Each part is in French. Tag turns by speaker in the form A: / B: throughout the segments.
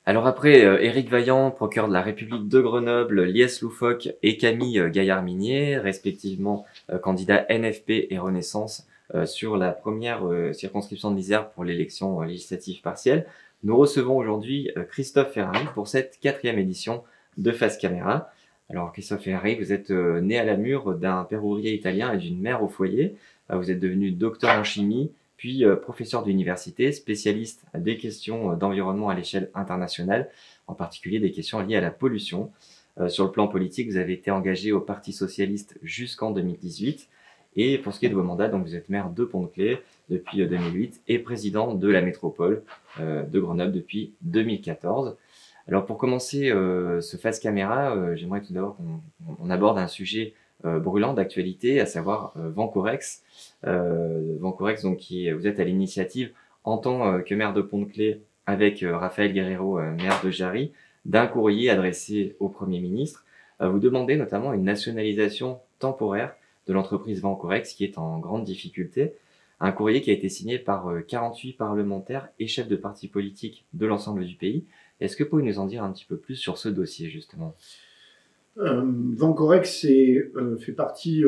A: Alors après Éric Vaillant, procureur de la République de Grenoble, Liès Loufoque et Camille Gaillard-Minier, respectivement candidats NFP et Renaissance sur la première circonscription de l'Isère pour l'élection législative partielle, nous recevons aujourd'hui Christophe Ferrari pour cette 4e édition de Face Caméra. Alors Christophe Ferrari, vous êtes né à Namur d'un père ouvrier italien et d'une mère au foyer. Vous êtes devenu docteur en chimie, puis professeur d'université, spécialiste des questions d'environnement à l'échelle internationale, en particulier des questions liées à la pollution. Sur le plan politique, vous avez été engagé au Parti socialiste jusqu'en 2018. Et pour ce qui est de vos mandats, donc vous êtes maire de Pont-de-Claix depuis 2008 et président de la métropole de Grenoble depuis 2014. Alors pour commencer ce Face Caméra, j'aimerais tout d'abord qu'on aborde un sujet brûlant d'actualité, à savoir Vancorex. Vancorex, donc vous êtes à l'initiative en tant que maire de Pont-de-Claix avec Raphaël Guerrero, maire de Jarry, d'un courrier adressé au Premier ministre. Vous demandez notamment une nationalisation temporaire de l'entreprise Vancorex qui est en grande difficulté. Un courrier qui a été signé par 48 parlementaires et chefs de partis politiques de l'ensemble du pays. Est-ce que vous pouvez nous en dire un petit peu plus sur ce dossier, justement?
B: Vancorex fait partie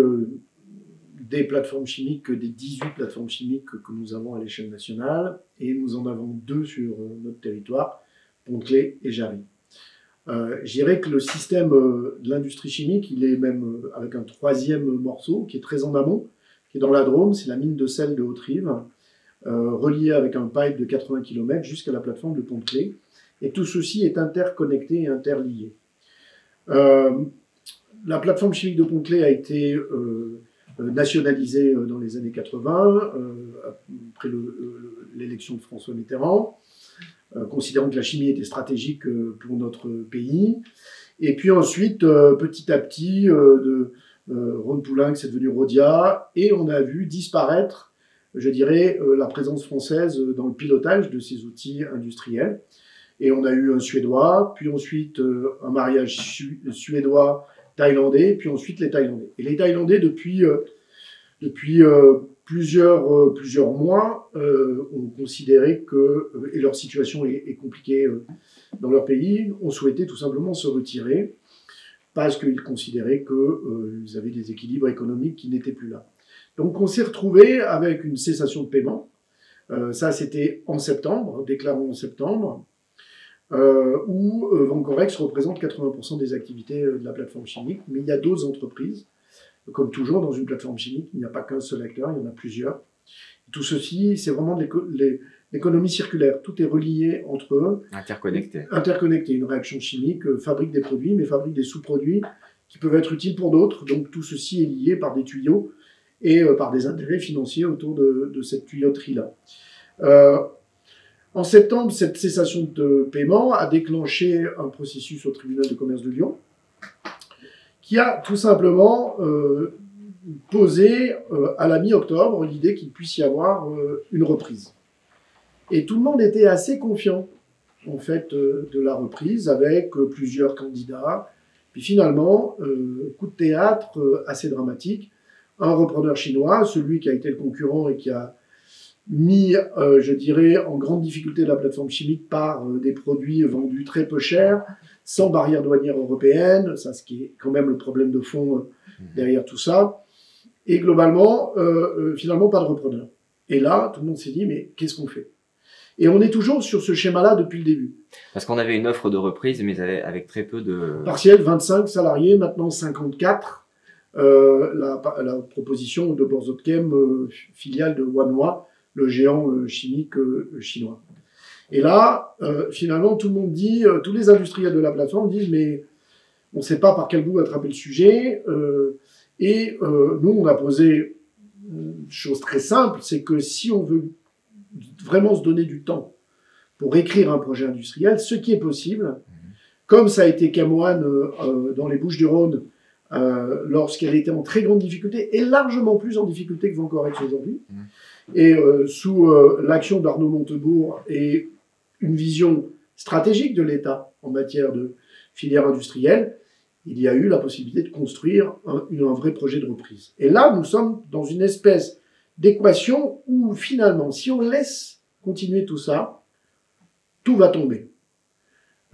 B: des plateformes chimiques, des 18 plateformes chimiques que nous avons à l'échelle nationale, et nous en avons 2 sur notre territoire, Pont-de-Claix et Jarry. Je dirais que le système de l'industrie chimique, il est même avec un 3e morceau qui est très en amont, qui est dans la Drôme, c'est la mine de sel de Haute-Rive, reliée avec un pipe de 80 km jusqu'à la plateforme de Pont-de-Claix. Et tout ceci est interconnecté et interlié. La plateforme chimique de Pont-de-Claix a été nationalisée dans les années 80, après l'élection de François Mitterrand, considérant que la chimie était stratégique pour notre pays. Et puis ensuite, petit à petit, Rhône-Poulenc, c'est devenu Rhodia, et on a vu disparaître, je dirais, la présence française dans le pilotage de ces outils industriels. Et on a eu un Suédois, puis ensuite un mariage suédois-thaïlandais, puis ensuite les Thaïlandais. Et les Thaïlandais, depuis plusieurs mois, ont considéré que, et leur situation est compliquée dans leur pays, ont souhaité tout simplement se retirer parce qu'ils considéraient qu'ils avaient des équilibres économiques qui n'étaient plus là. Donc on s'est retrouvé avec une cessation de paiement. Ça, c'était en septembre, déclaré en septembre. Où Vancorex représente 80% des activités de la plateforme chimique, mais il y a d'autres entreprises. Comme toujours, dans une plateforme chimique, il n'y a pas qu'un seul acteur, il y en a plusieurs. Tout ceci, c'est vraiment l'économie circulaire. Tout est relié entre eux. Interconnecté. Une réaction chimique fabrique des produits, mais fabrique des sous-produits qui peuvent être utiles pour d'autres. Donc tout ceci est lié par des tuyaux et par des intérêts financiers autour de cette tuyauterie-là. En septembre, cette cessation de paiement a déclenché un processus au tribunal de commerce de Lyon qui a tout simplement posé à la mi-octobre l'idée qu'il puisse y avoir une reprise. Et tout le monde était assez confiant en fait de la reprise avec plusieurs candidats. Puis finalement, coup de théâtre assez dramatique, un repreneur chinois, celui qui a été le concurrent et qui a mis, je dirais, en grande difficulté la plateforme chimique par des produits vendus très peu chers, sans barrière douanière européenne, ça ce qui est quand même le problème de fond derrière tout ça, et globalement, finalement, pas de repreneur. Et là, tout le monde s'est dit, mais qu'est-ce qu'on fait? Et on est toujours sur ce schéma-là depuis le début.
A: Parce qu'on avait une offre de reprise, mais avec très peu de...
B: Partiel, 25 salariés, maintenant 54. La proposition de Borzotchem, filiale de Wanhua, le géant chimique chinois. Et là, finalement, tout le monde dit, tous les industriels de la plateforme disent, mais on ne sait pas par quel bout attraper le sujet. Nous, on a posé une chose très simple, c'est que si on veut vraiment se donner du temps pour écrire un projet industriel, ce qui est possible, comme ça a été Camoine dans les Bouches-du-Rhône, lorsqu'elle était en très grande difficulté, et largement plus en difficulté que Vancorex aujourd'hui, et sous l'action d'Arnaud Montebourg et une vision stratégique de l'État en matière de filière industrielle, il y a eu la possibilité de construire un vrai projet de reprise. Et là, nous sommes dans une espèce d'équation où finalement, si on laisse continuer tout ça, tout va tomber.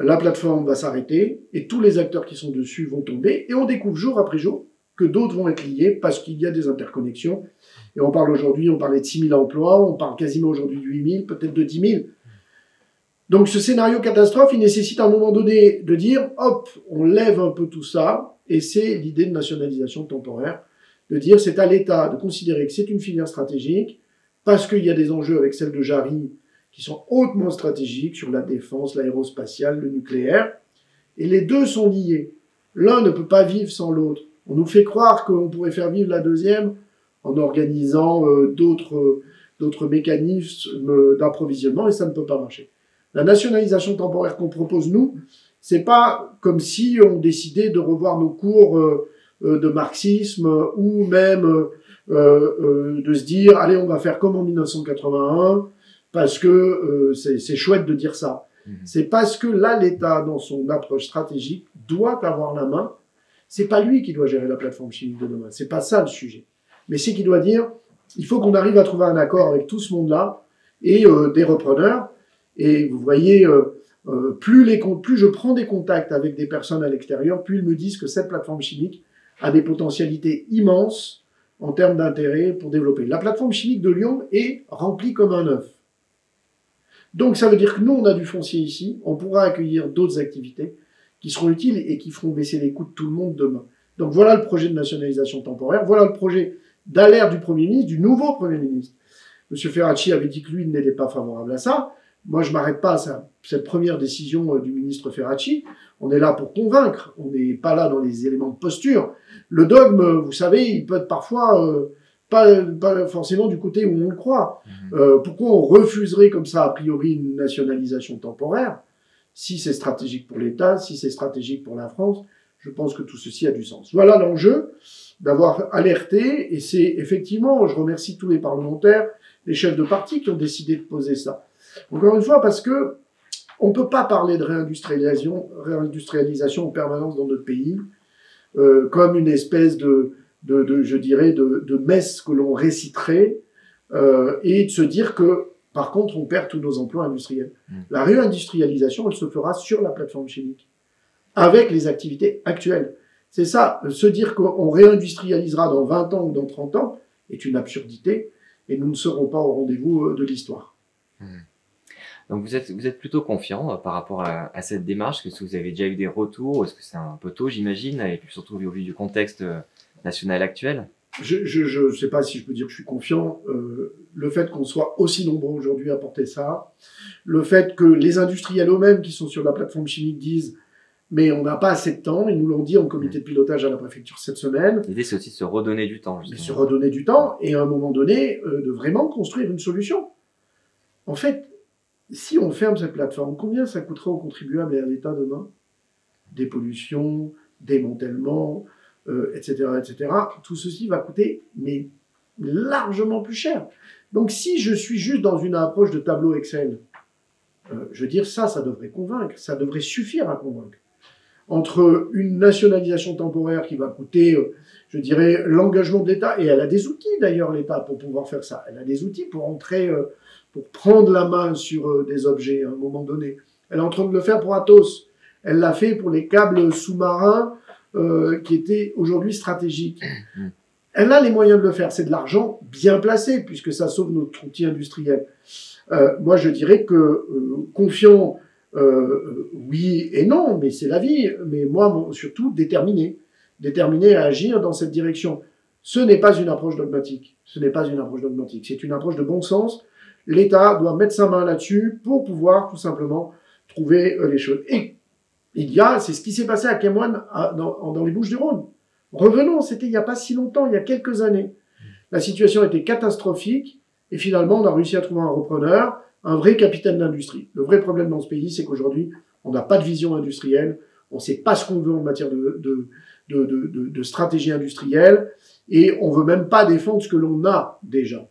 B: la plateforme va s'arrêter et tous les acteurs qui sont dessus vont tomber et on découvre jour après jour que d'autres vont être liés parce qu'il y a des interconnexions. Et on parle aujourd'hui, on parlait de 6 000 emplois, on parle quasiment aujourd'hui de 8 000, peut-être de 10 000. Donc ce scénario catastrophe, il nécessite à un moment donné de dire, hop, on lève un peu tout ça, et c'est l'idée de nationalisation temporaire, de dire c'est à l'État de considérer que c'est une filière stratégique, parce qu'il y a des enjeux avec celle de Jarry qui sont hautement stratégiques sur la défense, l'aérospatiale, le nucléaire, et les deux sont liés. L'un ne peut pas vivre sans l'autre. On nous fait croire qu'on pourrait faire vivre la deuxième en organisant d'autres mécanismes d'approvisionnement, et ça ne peut pas marcher. La nationalisation temporaire qu'on propose, nous, c'est pas comme si on décidait de revoir nos cours de marxisme ou même de se dire, allez, on va faire comme en 1981, parce que c'est chouette de dire ça. C'est parce que là, l'État, dans son approche stratégique, doit avoir la main. C'est pas lui qui doit gérer la plateforme chimique de demain. C'est pas ça le sujet. Mais c'est qu'il doit dire, il faut qu'on arrive à trouver un accord avec tout ce monde-là et des repreneurs. Et vous voyez, plus je prends des contacts avec des personnes à l'extérieur, plus ils me disent que cette plateforme chimique a des potentialités immenses en termes d'intérêt pour développer. La plateforme chimique de Lyon est remplie comme un œuf. Donc ça veut dire que nous, on a du foncier ici, on pourra accueillir d'autres activités qui seront utiles et qui feront baisser les coûts de tout le monde demain. Donc voilà le projet de nationalisation temporaire, voilà le projet d'alerte du Premier ministre, du nouveau Premier ministre. M. Ferracci avait dit que lui n'était pas favorable à ça. Moi, je m'arrête pas à cette première décision du ministre Ferracci. On est là pour convaincre, on n'est pas là dans les éléments de posture. Le dogme, vous savez, il peut être parfois pas forcément du côté où on le croit. Pourquoi on refuserait comme ça, a priori, une nationalisation temporaire, si c'est stratégique pour l'État, si c'est stratégique pour la France? Je pense que tout ceci a du sens. Voilà l'enjeu d'avoir alerté, et c'est effectivement, je remercie tous les parlementaires, les chefs de parti qui ont décidé de poser ça. Encore une fois, parce que on peut pas parler de réindustrialisation en permanence dans notre pays, comme une espèce je dirais, de messe que l'on réciterait, et de se dire que, par contre, on perd tous nos emplois industriels. La réindustrialisation, elle se fera sur la plateforme chimique, avec les activités actuelles. C'est ça, se dire qu'on réindustrialisera dans 20 ans ou dans 30 ans est une absurdité, et nous ne serons pas au rendez-vous de l'histoire.
A: Donc vous êtes plutôt confiant par rapport à cette démarche, est-ce que vous avez déjà eu des retours, est-ce que c'est un peu tôt, j'imagine, et puis surtout au vu du contexte national actuel?
B: Je ne sais pas si je peux dire que je suis confiant. Le fait qu'on soit aussi nombreux aujourd'hui à porter ça, le fait que les industriels eux-mêmes qui sont sur la plateforme chimique disent mais on n'a pas assez de temps, ils nous l'ont dit en comité de pilotage à la préfecture cette semaine.
A: L'idée c'est aussi de se redonner du temps.
B: De se redonner du temps et à un moment donné de vraiment construire une solution. En fait, si on ferme cette plateforme, combien ça coûtera aux contribuables et à l'État demain? Des pollutions, démantèlement, etc., etc. Tout ceci va coûter mais largement plus cher. Donc si je suis juste dans une approche de tableau Excel, je veux dire ça devrait convaincre, ça devrait suffire à convaincre. Entre une nationalisation temporaire qui va coûter, je dirais, l'engagement de l'État, et elle a des outils d'ailleurs l'État pour pouvoir faire ça, elle a des outils pour entrer, pour prendre la main sur des objets à un moment donné. Elle est en train de le faire pour Atos, elle l'a fait pour les câbles sous-marins qui étaient aujourd'hui stratégiques. Elle a les moyens de le faire, c'est de l'argent bien placé puisque ça sauve notre outil industriel. Moi je dirais que confiant, oui et non, mais c'est la vie, mais moi surtout déterminé à agir dans cette direction. Ce n'est pas une approche dogmatique, c'est une approche de bon sens. L'État doit mettre sa main là-dessus pour pouvoir tout simplement trouver les choses. Et c'est ce qui s'est passé à Kemoine dans les Bouches-du-Rhône. Revenons, c'était il n'y a pas si longtemps, il y a quelques années. La situation était catastrophique et finalement on a réussi à trouver un repreneur, un vrai capitaine d'industrie. Le vrai problème dans ce pays, c'est qu'aujourd'hui, on n'a pas de vision industrielle, on ne sait pas ce qu'on veut en matière de stratégie industrielle et on ne veut même pas défendre ce que l'on a déjà.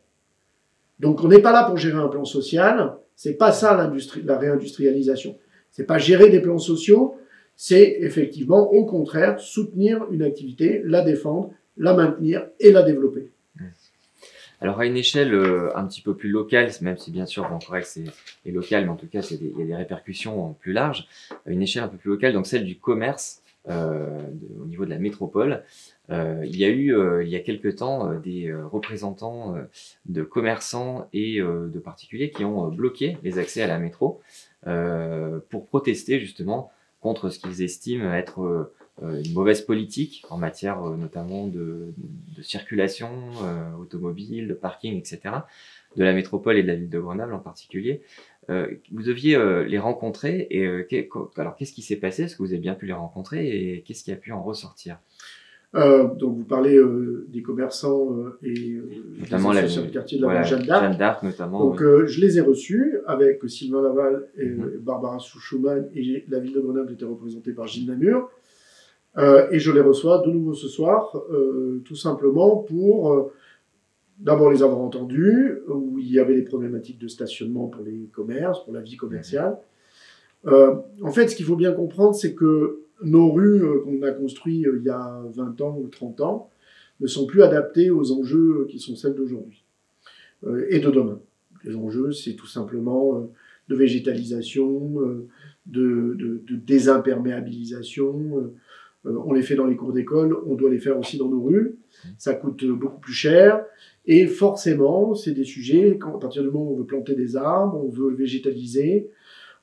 B: Donc on n'est pas là pour gérer un plan social, c'est pas ça la réindustrialisation. C'est pas gérer des plans sociaux, c'est effectivement au contraire soutenir une activité, la défendre, la maintenir et la développer.
A: Alors à une échelle un petit peu plus locale, même si bien sûr, bon, correct, c'est local, mais en tout cas, il y a des répercussions plus larges. À une échelle un peu plus locale, donc celle du commerce au niveau de la métropole, il y a eu il y a quelque temps des représentants de commerçants et de particuliers qui ont bloqué les accès à la métro pour protester justement contre ce qu'ils estiment être une mauvaise politique en matière notamment de circulation automobile, de parking, etc., de la métropole et de la ville de Grenoble en particulier. Vous deviez les rencontrer et alors qu'est-ce qui s'est passé? Est-ce que vous avez bien pu les rencontrer et qu'est-ce qui a pu en ressortir?
B: Donc vous parlez des commerçants et
A: Notamment
B: des associations du quartier de la
A: voilà,
B: Jeanne d'Arc.
A: Jeanne d'Arc notamment.
B: Donc
A: Oui.
B: je les ai reçus avec Sylvain Laval et Barbara Souchouman, et la ville de Grenoble était représentée par Gilles Namur. Et je les reçois de nouveau ce soir, tout simplement pour d'abord les avoir entendus, où il y avait des problématiques de stationnement pour les commerces, pour la vie commerciale. En fait, ce qu'il faut bien comprendre, c'est que nos rues qu'on a construites il y a 20 ans ou 30 ans ne sont plus adaptées aux enjeux qui sont celles d'aujourd'hui et de demain. Les enjeux, c'est tout simplement de végétalisation, de désimperméabilisation. On les fait dans les cours d'école, on doit les faire aussi dans nos rues. Ça coûte beaucoup plus cher. Et forcément, c'est des sujets, à partir du moment où on veut planter des arbres, on veut végétaliser,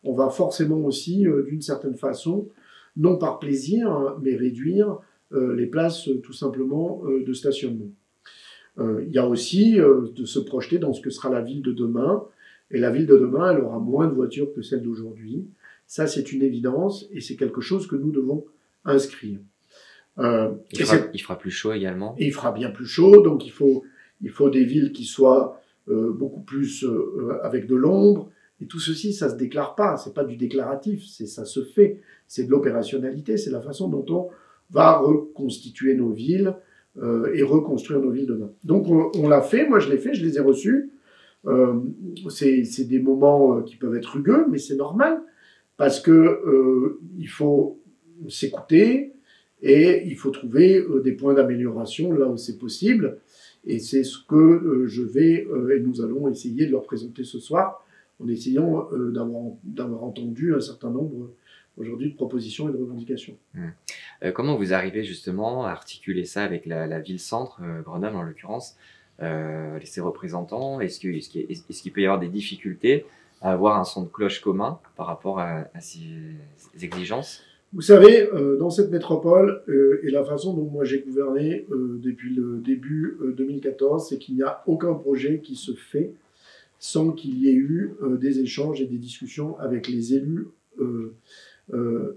B: on va forcément aussi, d'une certaine façon, non par plaisir, hein, mais réduire les places tout simplement de stationnement. Il y a aussi de se projeter dans ce que sera la ville de demain. Et la ville de demain, elle aura moins de voitures que celle d'aujourd'hui. Ça, c'est une évidence et c'est quelque chose que nous devons inscrire.
A: Il fera plus chaud également.
B: Et il fera bien plus chaud, donc il faut des villes qui soient beaucoup plus avec de l'ombre. Et tout ceci, ça se déclare pas, c'est pas du déclaratif, ça se fait, c'est de l'opérationnalité, c'est la façon dont on va reconstituer nos villes et reconstruire nos villes demain. Donc on l'a fait, moi je l'ai fait, je les ai reçus. C'est des moments qui peuvent être rugueux, mais c'est normal, parce que il faut s'écouter et il faut trouver des points d'amélioration là où c'est possible. Et c'est ce que je vais, et nous allons essayer de leur présenter ce soir, en essayant d'avoir entendu un certain nombre aujourd'hui de propositions et de revendications.
A: Comment vous arrivez justement à articuler ça avec la ville-centre, Grenoble en l'occurrence, ses représentants? Est-ce qu'il peut y avoir des difficultés à avoir un son de cloche commun par rapport à ces exigences?
B: Vous savez, dans cette métropole, et la façon dont moi j'ai gouverné depuis le début 2014, c'est qu'il n'y a aucun projet qui se fait sans qu'il y ait eu des échanges et des discussions avec les élus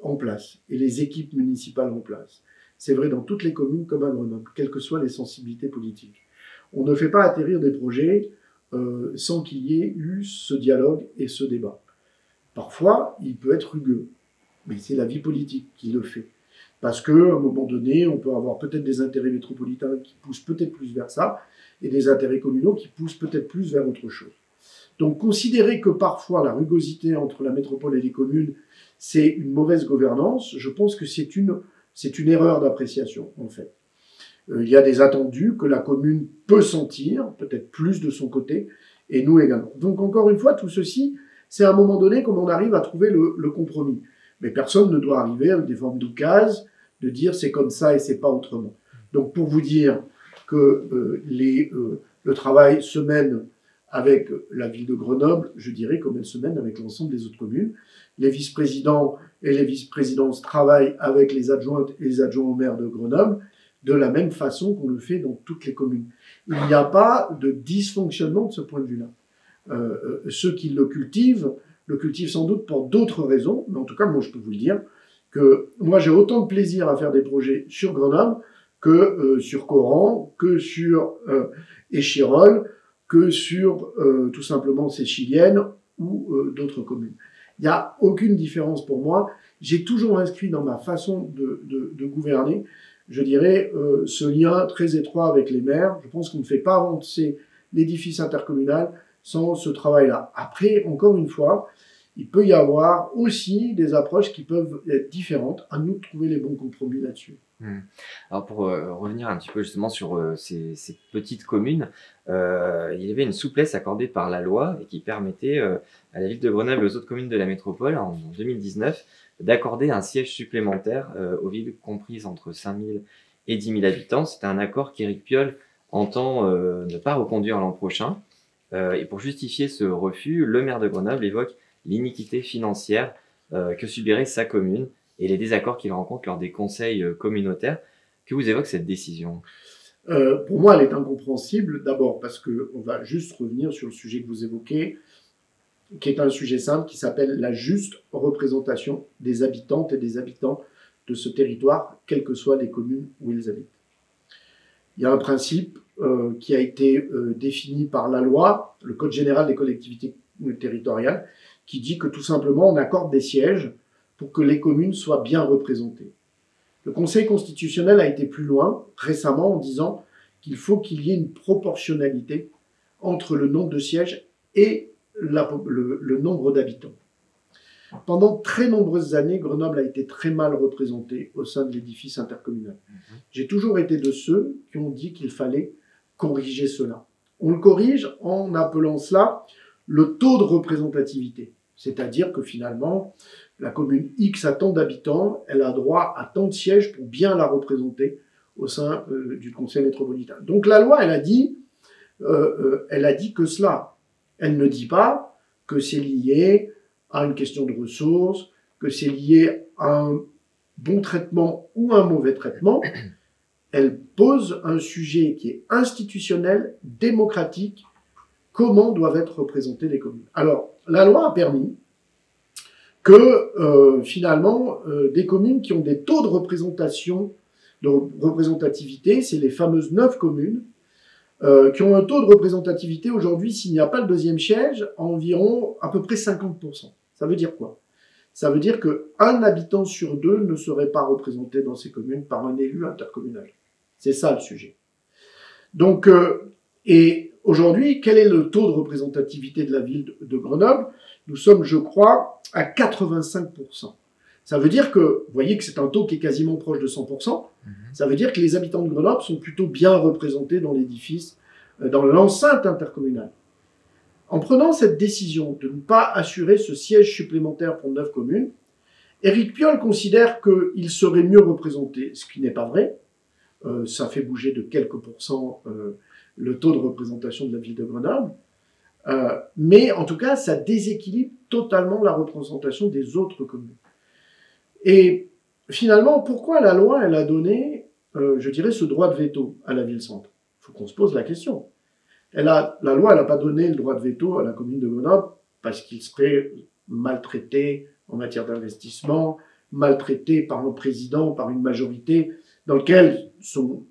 B: en place et les équipes municipales en place. C'est vrai dans toutes les communes comme à Grenoble, quelles que soient les sensibilités politiques. On ne fait pas atterrir des projets sans qu'il y ait eu ce dialogue et ce débat. Parfois, il peut être rugueux, mais c'est la vie politique qui le fait. Parce qu'à un moment donné, on peut avoir peut-être des intérêts métropolitains qui poussent peut-être plus vers ça, et des intérêts communaux qui poussent peut-être plus vers autre chose. Donc considérer que parfois la rugosité entre la métropole et les communes, c'est une mauvaise gouvernance, je pense que c'est une erreur d'appréciation, en fait. Il y a des attendus que la commune peut sentir, peut-être plus de son côté, et nous également. Donc encore une fois, tout ceci, c'est à un moment donné comme on arrive à trouver le compromis. Mais personne ne doit arriver avec des formes d'oucase, de dire c'est comme ça et c'est pas autrement. Donc pour vous dire que le travail se mène avec la ville de Grenoble, je dirais comme elle se mène avec l'ensemble des autres communes. Les vice-présidents et les vice-présidences travaillent avec les adjointes et les adjoints au maire de Grenoble de la même façon qu'on le fait dans toutes les communes. Il n'y a pas de dysfonctionnement de ce point de vue-là. Ceux qui le cultivent sans doute pour d'autres raisons, mais en tout cas, moi je peux vous le dire, que moi j'ai autant de plaisir à faire des projets sur Grenoble que sur Coran, que sur Échirolles, que sur tout simplement Séchilienne ou d'autres communes. Il n'y a aucune différence pour moi. J'ai toujours inscrit dans ma façon de gouverner, je dirais, ce lien très étroit avec les maires. Je pense qu'on ne fait pas avancer l'édifice intercommunal sans ce travail-là. Après, encore une fois, il peut y avoir aussi des approches qui peuvent être différentes. À nous de trouver les bons compromis là-dessus.
A: Alors pour revenir un petit peu justement sur ces petites communes, il y avait une souplesse accordée par la loi et qui permettait à la ville de Grenoble et aux autres communes de la métropole en 2019 d'accorder un siège supplémentaire aux villes comprises entre 5 000 et 10 000 habitants. C'était un accord qu'Éric Piolle entend ne pas reconduire l'an prochain. Et pour justifier ce refus, le maire de Grenoble évoque l'iniquité financière que subirait sa commune et les désaccords qu'il rencontre lors des conseils communautaires. Que vous évoque cette décision?
B: Pour moi, elle est incompréhensible, d'abord parce qu'on va juste revenir sur le sujet que vous évoquez, qui est un sujet simple, qui s'appelle la juste représentation des habitantes et des habitants de ce territoire, quelles que soient les communes où ils habitent. Il y a un principe qui a été défini par la loi, le Code général des collectivités territoriales, qui dit que tout simplement on accorde des sièges pour que les communes soient bien représentées. Le Conseil constitutionnel a été plus loin récemment en disant qu'il faut qu'il y ait une proportionnalité entre le nombre de sièges et le nombre d'habitants. Pendant très nombreuses années, Grenoble a été très mal représentée au sein de l'édifice intercommunal. J'ai toujours été de ceux qui ont dit qu'il fallait corriger cela. On le corrige en appelant cela le taux de représentativité. C'est-à-dire que finalement, la commune X a tant d'habitants, elle a droit à tant de sièges pour bien la représenter au sein du conseil métropolitain. Donc la loi, elle a dit que cela. Elle ne dit pas que c'est lié à une question de ressources, que c'est lié à un bon traitement ou un mauvais traitement. Elle pose un sujet qui est institutionnel, démocratique, comment doivent être représentées les communes. Alors, la loi a permis que finalement, des communes qui ont des taux de représentativité, c'est les fameuses 9 communes, qui ont un taux de représentativité aujourd'hui, s'il n'y a pas le deuxième siège, environ à peu près 50%. Ça veut dire quoi? Ça veut dire qu'un habitant sur 2 ne serait pas représenté dans ces communes par un élu intercommunal. C'est ça le sujet. Donc, et aujourd'hui, quel est le taux de représentativité de la ville de Grenoble? Nous sommes, je crois, à 85%. Ça veut dire que, vous voyez que c'est un taux qui est quasiment proche de 100%. Ça veut dire que les habitants de Grenoble sont plutôt bien représentés dans l'édifice, dans l'enceinte intercommunale. En prenant cette décision de ne pas assurer ce siège supplémentaire pour 9 communes, Éric Piolle considère qu'il serait mieux représenté, ce qui n'est pas vrai. Ça fait bouger de quelques pourcents le taux de représentation de la ville de Grenoble. Mais en tout cas, ça déséquilibre totalement la représentation des autres communes. Et finalement, pourquoi la loi, elle a donné, je dirais, ce droit de veto à la ville-centre? Il faut qu'on se pose la question. La loi, elle n'a pas donné le droit de veto à la commune de Grenoble parce qu'il serait maltraité en matière d'investissement, maltraité par un président, par une majorité dans lequel son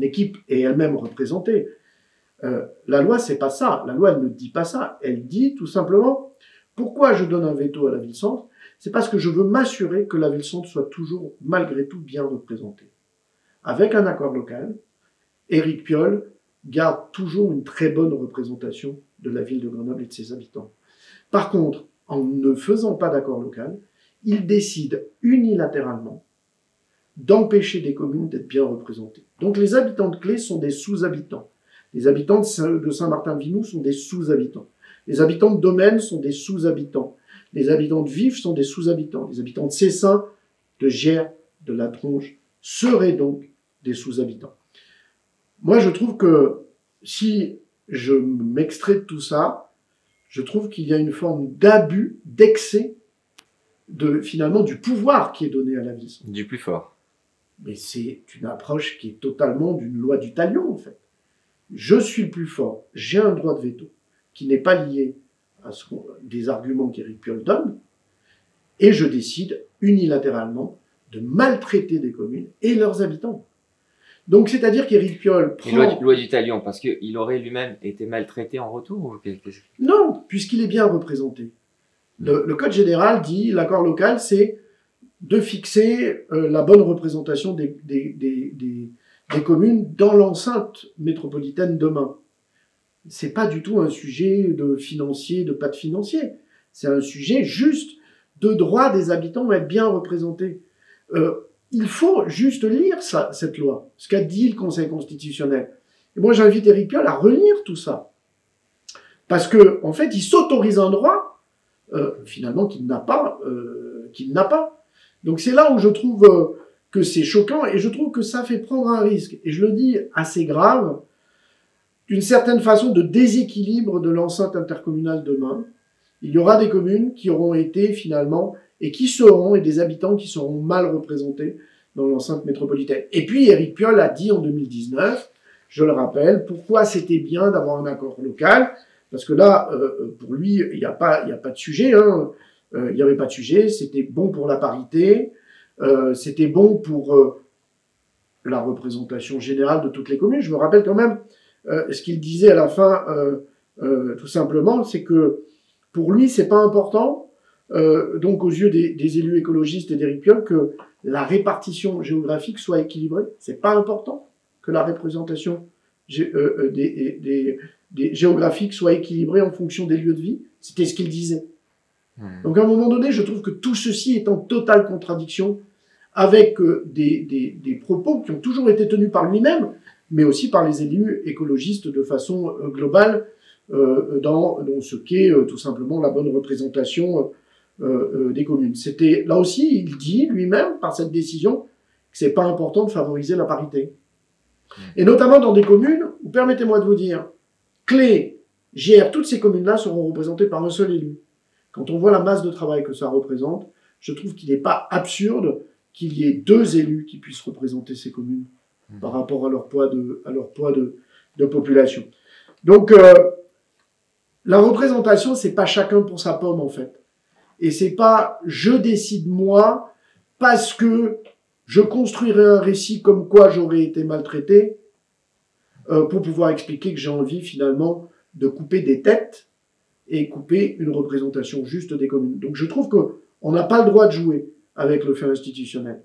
B: équipe est elle-même représentée. La loi, c'est pas ça. La loi, elle ne dit pas ça. Elle dit tout simplement, pourquoi je donne un veto à la ville-centre? C'est parce que je veux m'assurer que la ville-centre soit toujours, malgré tout, bien représentée. Avec un accord local, Éric Piolle garde toujours une très bonne représentation de la ville de Grenoble et de ses habitants. Par contre, en ne faisant pas d'accord local, il décide unilatéralement d'empêcher des communes d'être bien représentées. Donc les habitants de Clé sont des sous-habitants. Les habitants de Saint-Martin-de-Vinoux sont des sous-habitants. Les habitants de Domaine sont des sous-habitants. Les habitants de Vif sont des sous-habitants. Les habitants de Cessin, de Gers, de La Tronche seraient donc des sous-habitants. Moi, je trouve que si je m'extrais de tout ça, je trouve qu'il y a une forme d'abus, d'excès, finalement, du pouvoir qui est donné à la ville.
A: Du plus fort.
B: Mais c'est une approche qui est totalement d'une loi du talion, en fait. Je suis le plus fort, j'ai un droit de veto qui n'est pas lié à des arguments qu'Éric Piolle donne, et je décide unilatéralement de maltraiter des communes et leurs habitants. Donc, c'est-à-dire qu'Éric Piolle prend...
A: Loi du talion, parce qu'il aurait lui-même été maltraité en retour ou
B: Non, puisqu'il est bien représenté. Le Code général dit, l'accord local, c'est de fixer la bonne représentation des communes dans l'enceinte métropolitaine demain. C'est pas du tout un sujet de financier, de pas de financier. C'est un sujet juste de droit des habitants à être bien représentés. il faut juste lire ça, cette loi, ce qu'a dit le Conseil constitutionnel. Et moi, j'invite Éric Piolle à relire tout ça. Parce que, en fait, il s'autorise un droit, finalement, qu'il n'a pas. Donc c'est là où je trouve que c'est choquant, et je trouve que ça fait prendre un risque, et je le dis assez grave, d'une certaine façon de déséquilibre de l'enceinte intercommunale demain. Il y aura des communes qui auront été finalement, et des habitants qui seront mal représentés dans l'enceinte métropolitaine. Et puis Éric Piolle a dit en 2019, je le rappelle, pourquoi c'était bien d'avoir un accord local, parce que là, pour lui, il n'y a pas de sujet, hein. Il n'y avait pas de sujet, c'était bon pour la parité, c'était bon pour la représentation générale de toutes les communes. Je me rappelle quand même ce qu'il disait à la fin, tout simplement, c'est que pour lui, c'est pas important, donc aux yeux des élus écologistes et d'Éric Piolle, que la répartition géographique soit équilibrée. C'est pas important que la représentation des géographiques soit équilibrée en fonction des lieux de vie. C'était ce qu'il disait. Donc à un moment donné, je trouve que tout ceci est en totale contradiction avec des propos qui ont toujours été tenus par lui-même, mais aussi par les élus écologistes de façon globale dans ce qu'est tout simplement la bonne représentation des communes. C'était là aussi, il dit lui-même par cette décision que c'est pas important de favoriser la parité, et notamment dans des communes où, permettez-moi de vous dire, Clé, GR, toutes ces communes-là seront représentées par un seul élu. Quand on voit la masse de travail que ça représente, je trouve qu'il n'est pas absurde qu'il y ait deux élus qui puissent représenter ces communes par rapport à leur poids de population. Donc, la représentation, c'est pas chacun pour sa pomme, en fait. Et c'est pas je décide moi parce que je construirai un récit comme quoi j'aurais été maltraité pour pouvoir expliquer que j'ai envie finalement de couper des têtes et couper une représentation juste des communes. Donc je trouve qu'on n'a pas le droit de jouer avec le fait institutionnel.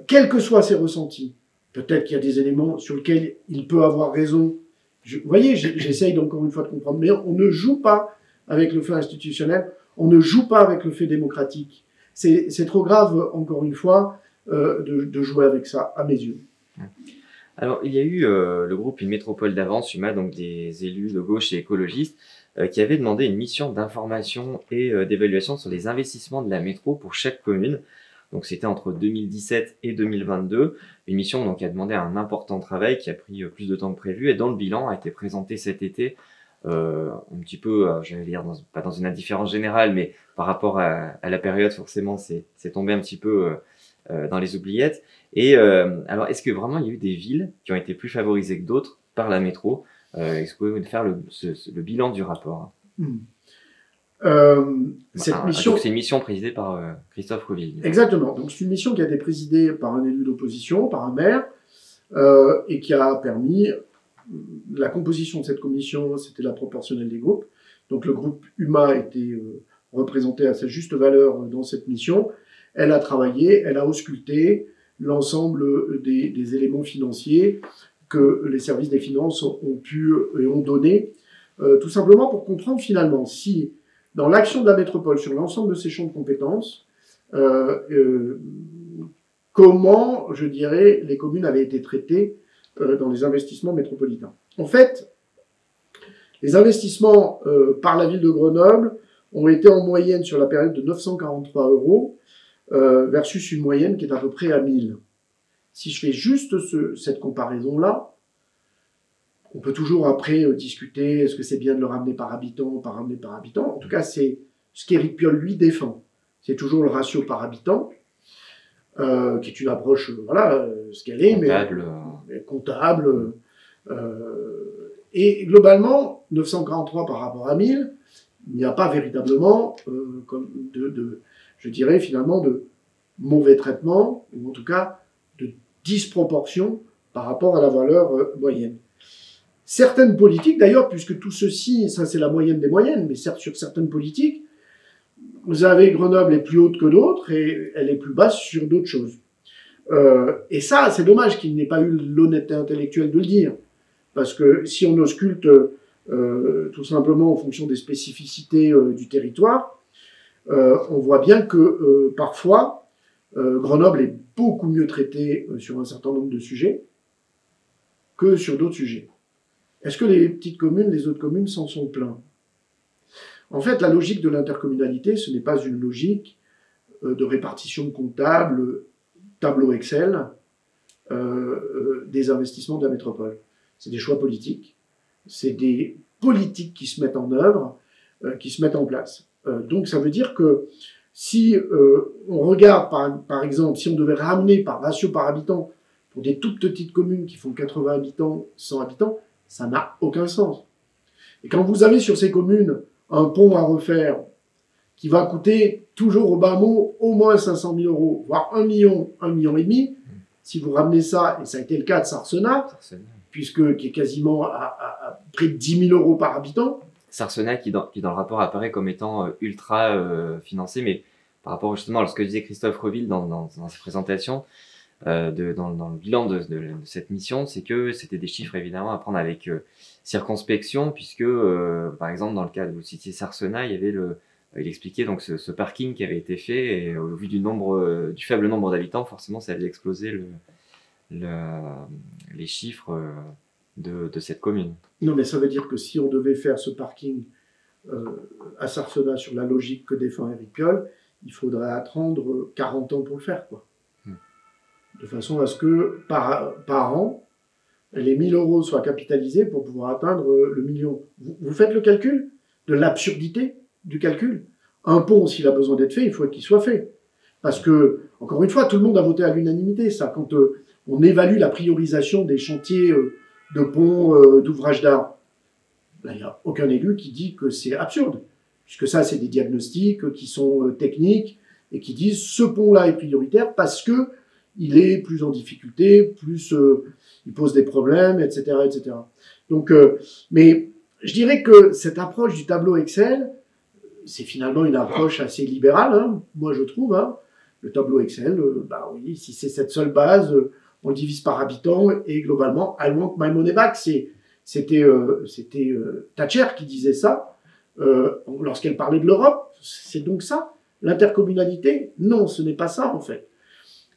B: Quels que soient ses ressentis, peut-être qu'il y a des éléments sur lesquels il peut avoir raison. Vous voyez, j'essaye encore une fois de comprendre, mais on ne joue pas avec le fait institutionnel, on ne joue pas avec le fait démocratique. C'est trop grave, encore une fois, de jouer avec ça, à mes yeux.
A: Alors, il y a eu le groupe Une Métropole d'Avance, UMA, donc des élus de gauche et écologistes, qui avait demandé une mission d'information et d'évaluation sur les investissements de la métro pour chaque commune. Donc c'était entre 2017 et 2022, une mission donc, qui a demandé un important travail qui a pris plus de temps que prévu, et dont le bilan a été présenté cet été, un petit peu, j'allais dire, pas dans une indifférence générale, mais par rapport à la période, forcément, c'est tombé un petit peu dans les oubliettes. Et alors, est-ce que vraiment il y a eu des villes qui ont été plus favorisées que d'autres par la métro? Est-ce que vous pouvez faire le bilan du rapport?
B: Cette mission,
A: c'est une mission présidée par Christophe Roville.
B: Exactement. Donc c'est une mission qui a été présidée par un élu d'opposition, par un maire, et qui a permis la composition de cette commission. C'était la proportionnelle des groupes. Donc le groupe UMA était représenté à sa juste valeur dans cette mission. Elle a travaillé, elle a ausculté l'ensemble des éléments financiers que les services des finances ont pu et ont donné, tout simplement pour comprendre finalement si, dans l'action de la métropole sur l'ensemble de ses champs de compétences, comment, je dirais, les communes avaient été traitées dans les investissements métropolitains. En fait, les investissements par la ville de Grenoble ont été en moyenne sur la période de 943 € versus une moyenne qui est à peu près à 1000. Si je fais juste cette comparaison-là, on peut toujours après discuter, est-ce que c'est bien de le ramener par habitant, pas ramener par habitant. En tout cas, c'est ce qu'Éric Piolle, lui, défend. C'est toujours le ratio par habitant, qui est une approche, voilà, ce qu'elle est, mais comptable. Et globalement, 943 par rapport à 1000, il n'y a pas véritablement, je dirais finalement, de mauvais traitement, ou en tout cas de disproportion par rapport à la valeur moyenne. Certaines politiques, d'ailleurs, puisque tout ceci, ça c'est la moyenne des moyennes, mais certes sur certaines politiques, vous avez Grenoble est plus haute que d'autres et elle est plus basse sur d'autres choses. Et ça, c'est dommage qu'il n'ait pas eu l'honnêteté intellectuelle de le dire. Parce que si on ausculte tout simplement en fonction des spécificités du territoire, on voit bien que parfois, Grenoble est beaucoup mieux traité sur un certain nombre de sujets que sur d'autres sujets. Est-ce que les petites communes, les autres communes s'en sont plaints? En fait, la logique de l'intercommunalité, ce n'est pas une logique de répartition comptable, tableau Excel, des investissements de la métropole. C'est des choix politiques, c'est des politiques qui se mettent en œuvre, qui se mettent en place. Donc ça veut dire que si on regarde, par exemple, si on devait ramener par ratio par habitant pour des toutes petites communes qui font 80 habitants, 100 habitants, ça n'a aucun sens. Et quand vous avez sur ces communes un pont à refaire qui va coûter toujours au bas mot au moins 500 000 €, voire 1 million, 1,5 million, si vous ramenez ça, et ça a été le cas de Sarcenat, puisque qui est quasiment à près de 10 000 € par habitant.
A: Sarcenat qui dans le rapport apparaît comme étant ultra financé, mais par rapport justement à ce que disait Christophe Reville dans sa présentation, dans le bilan de cette mission, c'est que c'était des chiffres évidemment à prendre avec circonspection, puisque par exemple dans le cas de vous citiez Sarcenat, il y avait il expliquait donc ce parking qui avait été fait, et au vu du faible nombre d'habitants, forcément ça avait explosé les chiffres de cette commune.
B: Non, mais ça veut dire que si on devait faire ce parking à Sarcenat sur la logique que défend Éric Piolle, il faudrait attendre 40 ans pour le faire, quoi. De façon à ce que par an, les 1 000 € soient capitalisés pour pouvoir atteindre le million. Vous faites le calcul de l'absurdité du calcul. Un pont, s'il a besoin d'être fait, il faut qu'il soit fait. Parce que, encore une fois, tout le monde a voté à l'unanimité, ça. Quand on évalue la priorisation des chantiers de ponts, d'ouvrages d'art, il n'y a aucun élu qui dit que c'est absurde. Puisque ça, c'est des diagnostics qui sont techniques et qui disent ce pont-là est prioritaire parce que il est plus en difficulté, plus il pose des problèmes, etc., etc. Donc, mais je dirais que cette approche du tableau Excel, c'est finalement une approche assez libérale, hein, moi je trouve. Hein. Le tableau Excel, bah oui, si c'est cette seule base, on le divise par habitant et globalement, I want my money back. C'était Thatcher qui disait ça lorsqu'elle parlait de l'Europe. C'est donc ça, l'intercommunalité? Non, ce n'est pas ça en fait.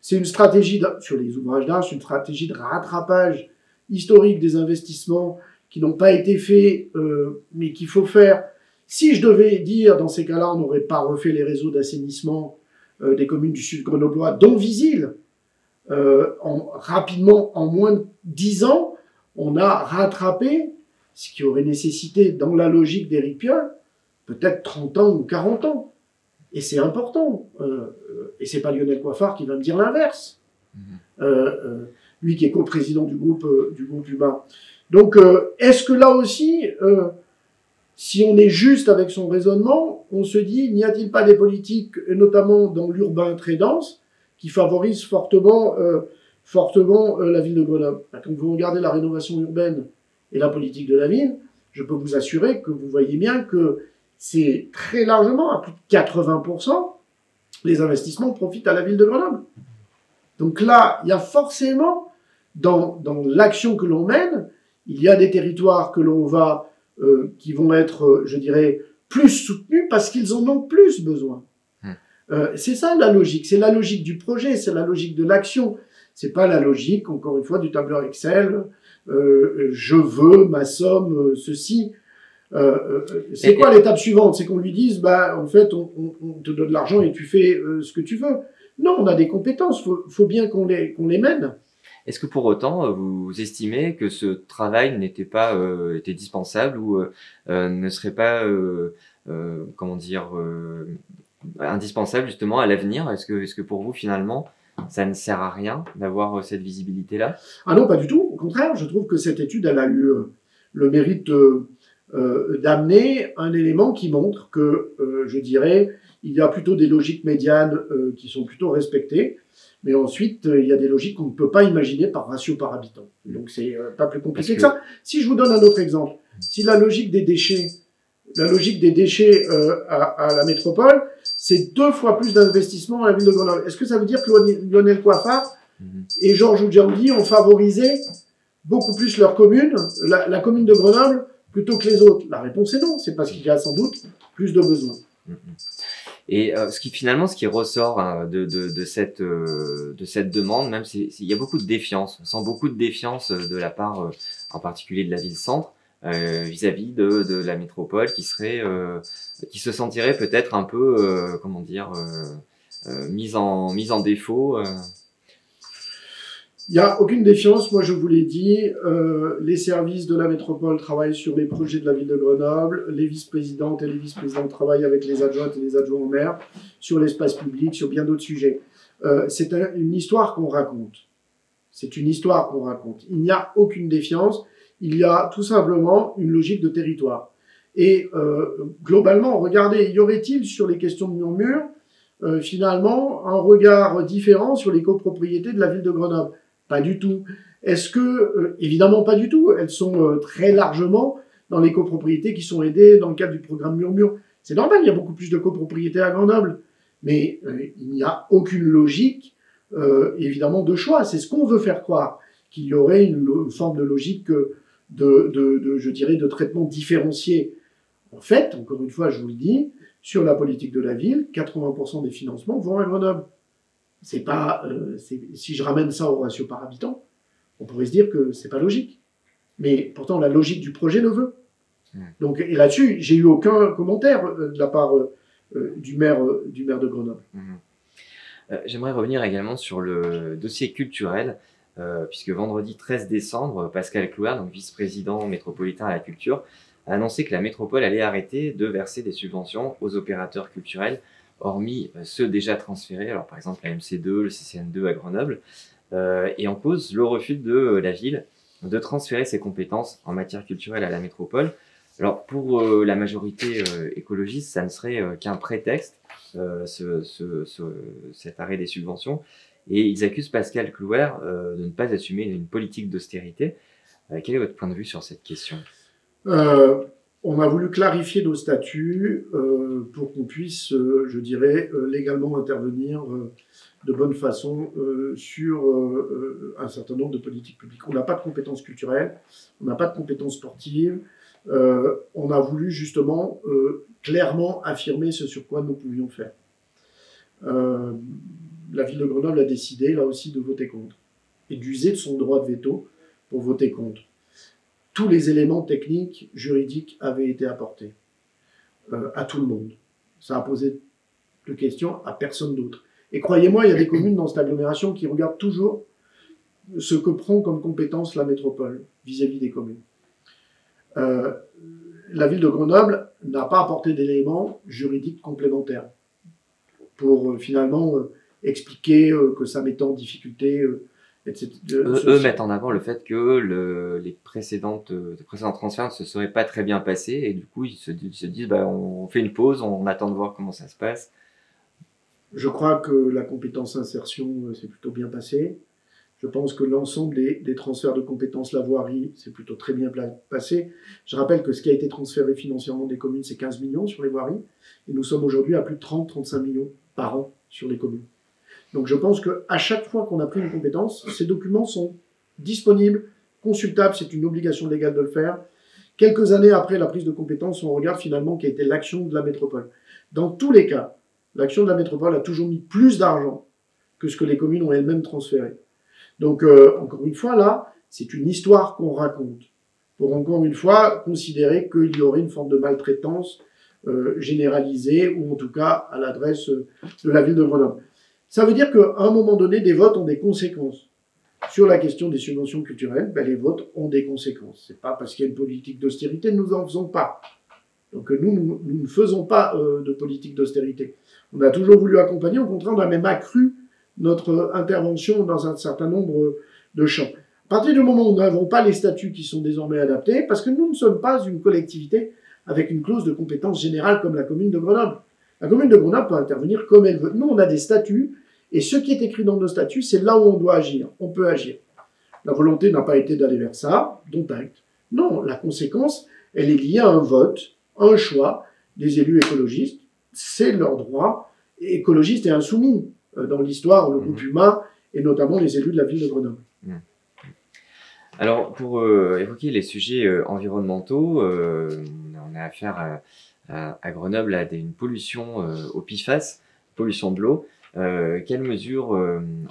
B: C'est une stratégie, sur les ouvrages d'art, c'est une stratégie de rattrapage historique des investissements qui n'ont pas été faits, mais qu'il faut faire. Si je devais dire, dans ces cas-là, on n'aurait pas refait les réseaux d'assainissement des communes du sud grenoblois, dont Visil, rapidement, en moins de 10 ans, on a rattrapé ce qui aurait nécessité, dans la logique d'Éric Piolle, peut-être 30 ans ou 40 ans. Et c'est important. Et c'est pas Lionel Coiffard qui va me dire l'inverse. Lui qui est co-président du groupe Humain. Donc, est-ce que là aussi, si on est juste avec son raisonnement, on se dit, n'y a-t-il pas des politiques, notamment dans l'urbain très dense, qui favorisent fortement la ville de Grenoble? Quand vous regardez la rénovation urbaine et la politique de la ville, je peux vous assurer que vous voyez bien que c'est très largement, à plus de 80%, les investissements profitent à la ville de Grenoble. Donc là, il y a forcément, dans l'action que l'on mène, il y a des territoires que l'on va, qui vont être, je dirais, plus soutenus parce qu'ils en ont plus besoin. C'est ça la logique, c'est la logique du projet, c'est la logique de l'action. C'est pas la logique, encore une fois, du tableur Excel, je veux ma somme, ceci. C'est quoi l'étape suivante? C'est qu'on lui dise, bah, en fait, on te donne de l'argent et tu fais ce que tu veux. Non, on a des compétences, faut bien qu'on les mène.
A: Est-ce que pour autant, vous estimez que ce travail n'était pas était dispensable ou ne serait pas, comment dire, indispensable justement à l'avenir? Est-ce que pour vous, finalement, ça ne sert à rien d'avoir cette visibilité-là?
B: Ah non, pas du tout. Au contraire, je trouve que cette étude, elle a eu le mérite d'amener un élément qui montre que, je dirais, il y a plutôt des logiques médianes qui sont plutôt respectées, mais ensuite, il y a des logiques qu'on ne peut pas imaginer par ratio par habitant. Donc, c'est pas plus compliqué que ça. Si je vous donne un autre exemple, si la logique des déchets à la métropole, c'est 2 fois plus d'investissement à la ville de Grenoble. Est-ce que ça veut dire que Lionel Coiffard et Georges Oudjandi ont favorisé beaucoup plus leur commune, la commune de Grenoble, plutôt que les autres? La réponse est non. C'est parce qu'il y a sans doute plus de besoins.
A: Et finalement, ce qui ressort hein, de cette demande, même il y a beaucoup de défiance. On sent beaucoup de défiance de la part, en particulier de la ville-centre, vis-à-vis de la métropole, qui se sentirait peut-être un peu, comment dire, mise en défaut.
B: Il n'y a aucune défiance, moi je vous l'ai dit, les services de la métropole travaillent sur les projets de la ville de Grenoble, les vice-présidentes et les vice-présidents travaillent avec les adjointes et les adjoints au maire sur l'espace public, sur bien d'autres sujets. C'est une histoire qu'on raconte. C'est une histoire qu'on raconte. Il n'y a aucune défiance, il y a tout simplement une logique de territoire. Et globalement, regardez, y aurait-il sur les questions de murmure, finalement, un regard différent sur les copropriétés de la ville de Grenoble? Pas du tout. Est-ce que, évidemment pas du tout, elles sont très largement dans les copropriétés qui sont aidées dans le cadre du programme Murmure. C'est normal, il y a beaucoup plus de copropriétés à Grenoble. Mais il n'y a aucune logique, évidemment, de choix. C'est ce qu'on veut faire croire, qu'il y aurait une forme de logique je dirais, de traitement différencié. En fait, encore une fois, je vous le dis, sur la politique de la ville, 80% des financements vont à Grenoble. C'est pas, si je ramène ça au ratio par habitant, on pourrait se dire que c'est pas logique. Mais pourtant, la logique du projet le veut. Donc, et là-dessus, j'ai eu aucun commentaire de la part du maire de Grenoble.
A: J'aimerais revenir également sur le dossier culturel, puisque vendredi 13 décembre, Pascal Clouard, donc vice-président métropolitain à la culture, a annoncé que la métropole allait arrêter de verser des subventions aux opérateurs culturels, hormis ceux déjà transférés, alors par exemple la MC2, le CCN2 à Grenoble, et en cause le refus de la ville de transférer ses compétences en matière culturelle à la métropole. Alors pour la majorité écologiste, ça ne serait qu'un prétexte, cet arrêt des subventions, et ils accusent Pascal Clouard de ne pas assumer une politique d'austérité. Quel est votre point de vue sur cette question ?
B: On a voulu clarifier nos statuts pour qu'on puisse, je dirais, légalement intervenir de bonne façon sur un certain nombre de politiques publiques. On n'a pas de compétences culturelles, on n'a pas de compétences sportives. On a voulu justement clairement affirmer ce sur quoi nous pouvions faire. La ville de Grenoble a décidé, là aussi, de voter contre et d'user de son droit de veto pour voter contre. Tous les éléments techniques, juridiques avaient été apportés à tout le monde. Ça a posé de questions à personne d'autre. Et croyez-moi, il y a des communes dans cette agglomération qui regardent toujours ce que prend comme compétence la métropole vis-à-vis des communes. La ville de Grenoble n'a pas apporté d'éléments juridiques complémentaires pour finalement expliquer que ça mettait en difficulté
A: eux mettent en avant le fait que les précédents transferts ne se seraient pas très bien passés et du coup ils se disent bah, on fait une pause, on attend de voir comment ça se passe.
B: Je crois que la compétence insertion s'est plutôt bien passée. Je pense que l'ensemble des transferts de compétences, la voirie, c'est plutôt très bien passé. Je rappelle que ce qui a été transféré financièrement des communes, c'est 15 millions sur les voiries. Et nous sommes aujourd'hui à plus de 30-35 millions par an sur les communes. Donc je pense qu'à chaque fois qu'on a pris une compétence, ces documents sont disponibles, consultables, c'est une obligation légale de le faire. Quelques années après la prise de compétence, on regarde finalement quelle était l'action de la métropole. Dans tous les cas, l'action de la métropole a toujours mis plus d'argent que ce que les communes ont elles-mêmes transféré. Donc, encore une fois, là, c'est une histoire qu'on raconte, pour encore une fois considérer qu'il y aurait une forme de maltraitance généralisée, ou en tout cas à l'adresse de la ville de Grenoble. Ça veut dire qu'à un moment donné, des votes ont des conséquences. Sur la question des subventions culturelles, ben, les votes ont des conséquences. C'est pas parce qu'il y a une politique d'austérité, nous n'en faisons pas. Donc nous ne faisons pas de politique d'austérité. On a toujours voulu accompagner, au contraire, on a même accru notre intervention dans un certain nombre de champs. À partir du moment où nous n'avons pas les statuts qui sont désormais adaptés, parce que nous ne sommes pas une collectivité avec une clause de compétence générale comme la commune de Grenoble. La commune de Grenoble peut intervenir comme elle veut. Nous, on a des statuts, et ce qui est écrit dans nos statuts, c'est là où on doit agir. On peut agir. La volonté n'a pas été d'aller vers ça, dont acte. Non, la conséquence, elle est liée à un vote, à un choix des élus écologistes. C'est leur droit, écologistes et insoumis. Dans l'histoire, le groupe humain, et notamment les élus de la ville de Grenoble.
A: Alors, pour évoquer les sujets environnementaux, on a affaire à Grenoble a une pollution au PFAS, pollution de l'eau. Quelles mesures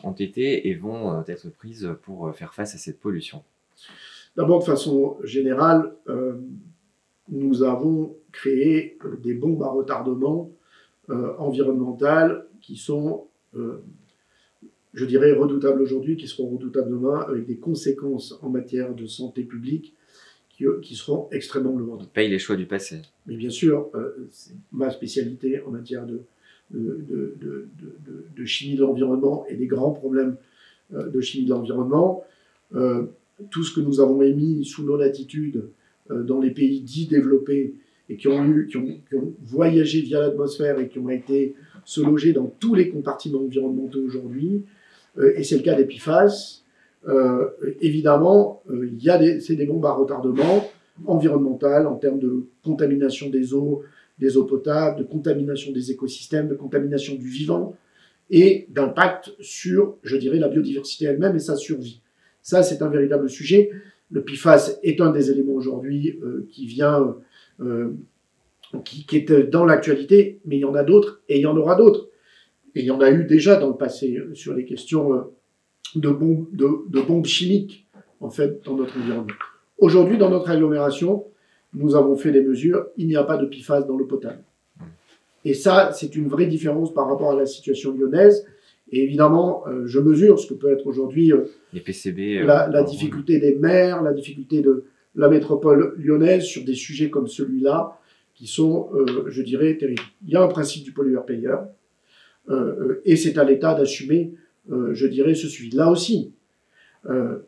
A: ont été et vont être prises pour faire face à cette pollution?
B: D'abord, de façon générale, nous avons créé des bombes à retardement environnementales qui sont, je dirais, redoutables aujourd'hui, qui seront redoutables demain, avec des conséquences en matière de santé publique qui seront extrêmement lourdes.
A: On paye les choix du passé.
B: Mais bien sûr, c'est ma spécialité en matière de chimie de l'environnement et des grands problèmes de chimie de l'environnement. Tout ce que nous avons émis sous nos latitudes dans les pays dits développés et qui ont voyagé via l'atmosphère et qui ont été se loger dans tous les compartiments environnementaux aujourd'hui, et c'est le cas des PFAS. Évidemment, c'est des bombes à retardement environnemental en termes de contamination des eaux potables, de contamination des écosystèmes, de contamination du vivant et d'impact sur, je dirais, la biodiversité elle-même et sa survie. Ça, c'est un véritable sujet. Le PFAS est un des éléments aujourd'hui qui est dans l'actualité, mais il y en a d'autres et il y en aura d'autres. Et il y en a eu déjà dans le passé sur les questions de bombes chimiques, en fait, dans notre environnement. Aujourd'hui, dans notre agglomération, nous avons fait des mesures, il n'y a pas de PFAS dans l'eau potable. Et ça, c'est une vraie différence par rapport à la situation lyonnaise. Et évidemment, je mesure ce que peut être aujourd'hui
A: les PCB,
B: la difficulté des maires, la difficulté de la métropole lyonnaise sur des sujets comme celui-là, qui sont, je dirais, terribles. Il y a un principe du pollueur-payeur, et c'est à l'État d'assumer, je dirais, ce suivi. Là aussi,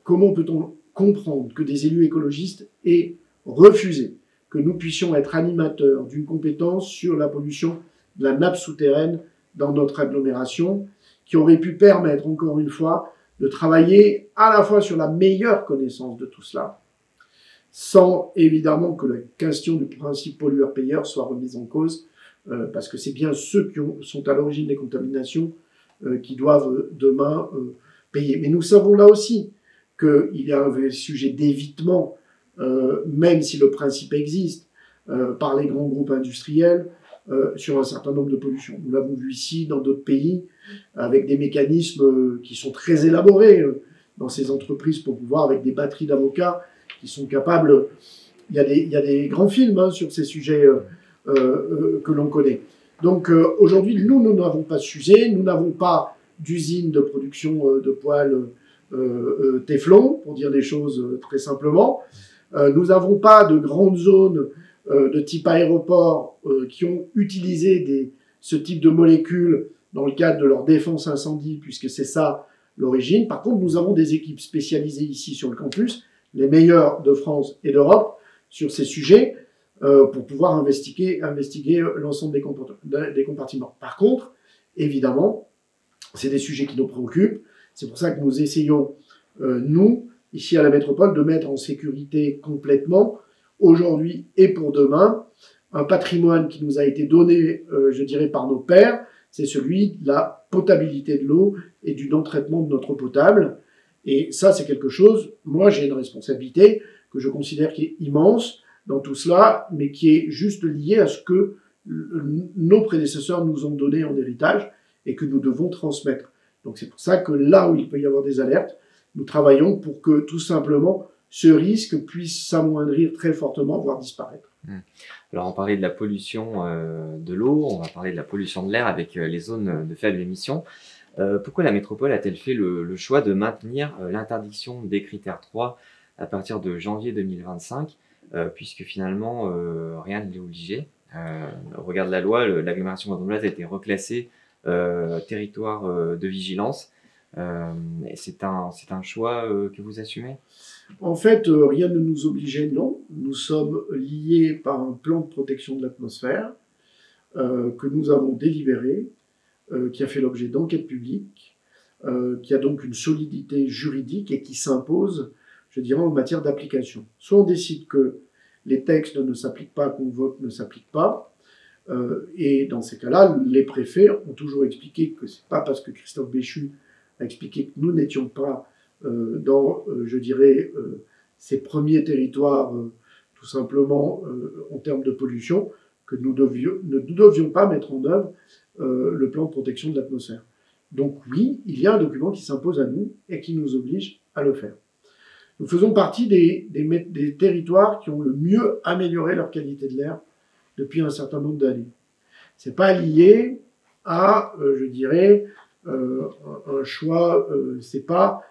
B: comment peut-on comprendre que des élus écologistes aient refusé que nous puissions être animateurs d'une compétence sur la pollution de la nappe souterraine dans notre agglomération, qui aurait pu permettre, encore une fois, de travailler à la fois sur la meilleure connaissance de tout cela, sans évidemment que la question du principe pollueur-payeur soit remise en cause, parce que c'est bien ceux qui sont à l'origine des contaminations qui doivent demain payer. Mais nous savons là aussi qu'il y a un sujet d'évitement, même si le principe existe, par les grands groupes industriels, sur un certain nombre de pollutions. Nous l'avons vu ici, dans d'autres pays, avec des mécanismes qui sont très élaborés dans ces entreprises pour pouvoir, avec des batteries d'avocats qui sont capables... Il y a des grands films sur ces sujets que l'on connaît. Donc aujourd'hui, nous n'avons pas de sujet, nous n'avons pas d'usine de production de poêles Téflon, pour dire les choses très simplement. Nous n'avons pas de grandes zones de type aéroport qui ont utilisé ce type de molécules dans le cadre de leur défense incendie, puisque c'est ça l'origine. Par contre, nous avons des équipes spécialisées ici sur le campus, les meilleures de France et d'Europe, sur ces sujets, pour pouvoir investiguer l'ensemble des compartiments. Par contre, évidemment, c'est des sujets qui nous préoccupent. C'est pour ça que nous essayons, nous, ici à la métropole, de mettre en sécurité complètement, aujourd'hui et pour demain, un patrimoine qui nous a été donné, je dirais, par nos pères, c'est celui de la potabilité de l'eau et du non-traitement de notre eau potable. Et ça, c'est quelque chose, moi j'ai une responsabilité que je considère qui est immense dans tout cela, mais qui est juste liée à ce que nos prédécesseurs nous ont donné en héritage et que nous devons transmettre. Donc c'est pour ça que là où il peut y avoir des alertes, nous travaillons pour que tout simplement ce risque puisse s'amoindrir très fortement, voire disparaître.
A: Alors on parlait de la pollution de l'eau, on va parler de la pollution de l'air avec les zones de faible émission. Pourquoi la métropole a-t-elle fait le choix de maintenir l'interdiction des critères 3 à partir de janvier 2025, puisque finalement rien ne l'est obligé. Au regard de la loi, l'agglomération grenobloise a été reclassée territoire de vigilance. C'est un choix que vous assumez?
B: En fait, rien ne nous obligeait, non. Nous sommes liés par un plan de protection de l'atmosphère que nous avons délibéré, qui a fait l'objet d'enquêtes publiques, qui a donc une solidité juridique et qui s'impose, je dirais, en matière d'application. Soit on décide que les textes ne s'appliquent pas, qu'on vote ne s'applique pas, et dans ces cas-là, les préfets ont toujours expliqué que c'est pas parce que Christophe Béchu a expliqué que nous n'étions pas dans, je dirais, ces premiers territoires, tout simplement en termes de pollution, que nous ne devions pas mettre en œuvre le plan de protection de l'atmosphère. Donc oui, il y a un document qui s'impose à nous et qui nous oblige à le faire. Nous faisons partie des territoires qui ont le mieux amélioré leur qualité de l'air depuis un certain nombre d'années. C'est pas lié à, je dirais, un choix, c'est pas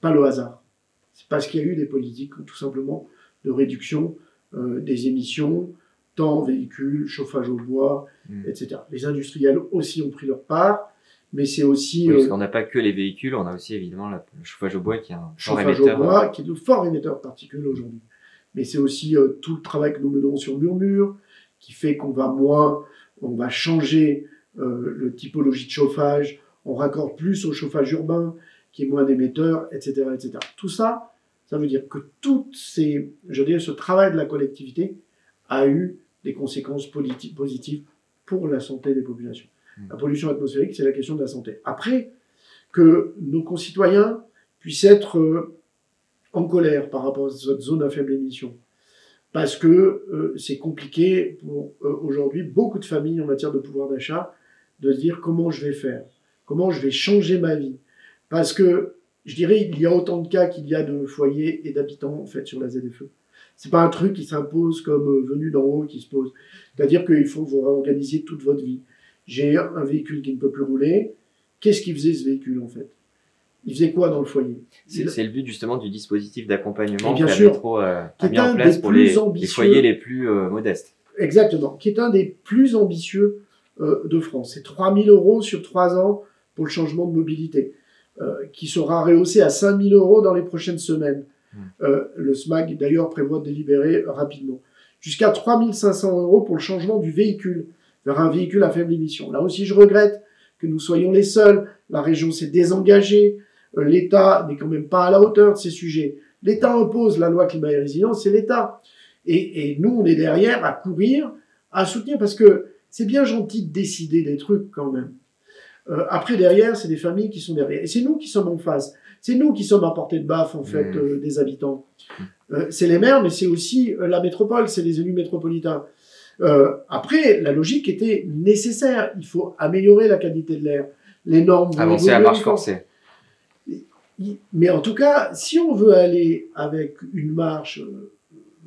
B: le hasard. C'est parce qu'il y a eu des politiques, tout simplement, de réduction des émissions, tant véhicules, chauffage au bois, etc. Les industriels aussi ont pris leur part, mais c'est aussi...
A: Oui, parce qu'on n'a pas que les véhicules, on a aussi évidemment le chauffage au bois qui est un fort
B: chauffage
A: émetteur.
B: au bois, qui est de fort émetteur de particules aujourd'hui. Mais c'est aussi tout le travail que nous menons sur le murmure, qui fait qu'on va changer le typologie de chauffage, on raccorde plus au chauffage urbain, qui est moins émetteur, etc., etc. Tout ça, ça veut dire que ce travail de la collectivité a eu des conséquences positives pour la santé des populations. La pollution atmosphérique, c'est la question de la santé. Après, que nos concitoyens puissent être en colère par rapport à cette zone à faible émission, parce que c'est compliqué pour aujourd'hui beaucoup de familles en matière de pouvoir d'achat de se dire comment je vais faire, comment je vais changer ma vie. Parce que, je dirais, il y a autant de cas qu'il y a de foyers et d'habitants en fait sur la ZFE. C'est pas un truc qui s'impose comme venu d'en haut qui se pose. C'est-à-dire qu'il faut que vous réorganisiez toute votre vie. J'ai un véhicule qui ne peut plus rouler. Qu'est-ce qu'il faisait ce véhicule en fait? Il faisait quoi dans le foyer?
A: C'est le but justement du dispositif d'accompagnement
B: que la
A: métro a mis en place pour les foyers les plus modestes.
B: Exactement, qui est un des plus ambitieux de France. C'est 3 000 € sur 3 ans pour le changement de mobilité, qui sera rehaussé à 5 000 € dans les prochaines semaines. Le SMAG, d'ailleurs, prévoit de délibérer rapidement. Jusqu'à 3 500 € pour le changement du véhicule vers un véhicule à faible émission. Là aussi, je regrette que nous soyons les seuls. La région s'est désengagée. L'État n'est quand même pas à la hauteur de ces sujets. L'État impose la loi climat et résilience, c'est l'État. Et nous, on est derrière à courir, à soutenir, parce que c'est bien gentil de décider des trucs quand même. Après, derrière, c'est des familles qui sont derrière. Et c'est nous qui sommes en face. C'est nous qui sommes à portée de baffe, en fait, des habitants. C'est les maires, mais c'est aussi la métropole, c'est les élus métropolitains. Après, la logique était nécessaire. Il faut améliorer la qualité de l'air. Les normes...
A: Avancer à marche forcée.
B: Mais en tout cas, si on veut aller avec une marche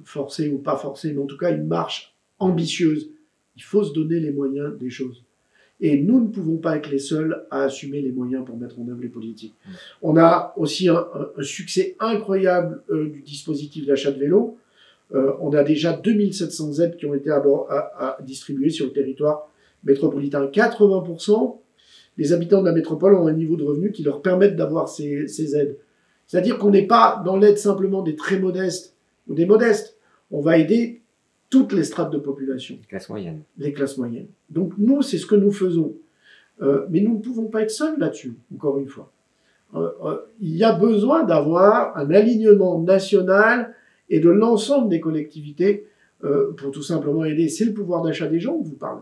B: forcée ou pas forcée, mais en tout cas une marche ambitieuse, il faut se donner les moyens des choses. Et nous ne pouvons pas être les seuls à assumer les moyens pour mettre en œuvre les politiques. On a aussi un succès incroyable du dispositif d'achat de vélos. On a déjà 2700 aides qui ont été distribuées sur le territoire métropolitain. 80% des habitants de la métropole ont un niveau de revenu qui leur permettent d'avoir ces aides. C'est-à-dire qu'on n'est pas dans l'aide simplement des très modestes ou des modestes. On va aider toutes les strates de population.
A: Les classes moyennes.
B: Les classes moyennes. Donc nous, c'est ce que nous faisons. Mais nous ne pouvons pas être seuls là-dessus, encore une fois. Il y a besoin d'avoir un alignement national et de l'ensemble des collectivités pour tout simplement aider. C'est le pouvoir d'achat des gens que vous parlez,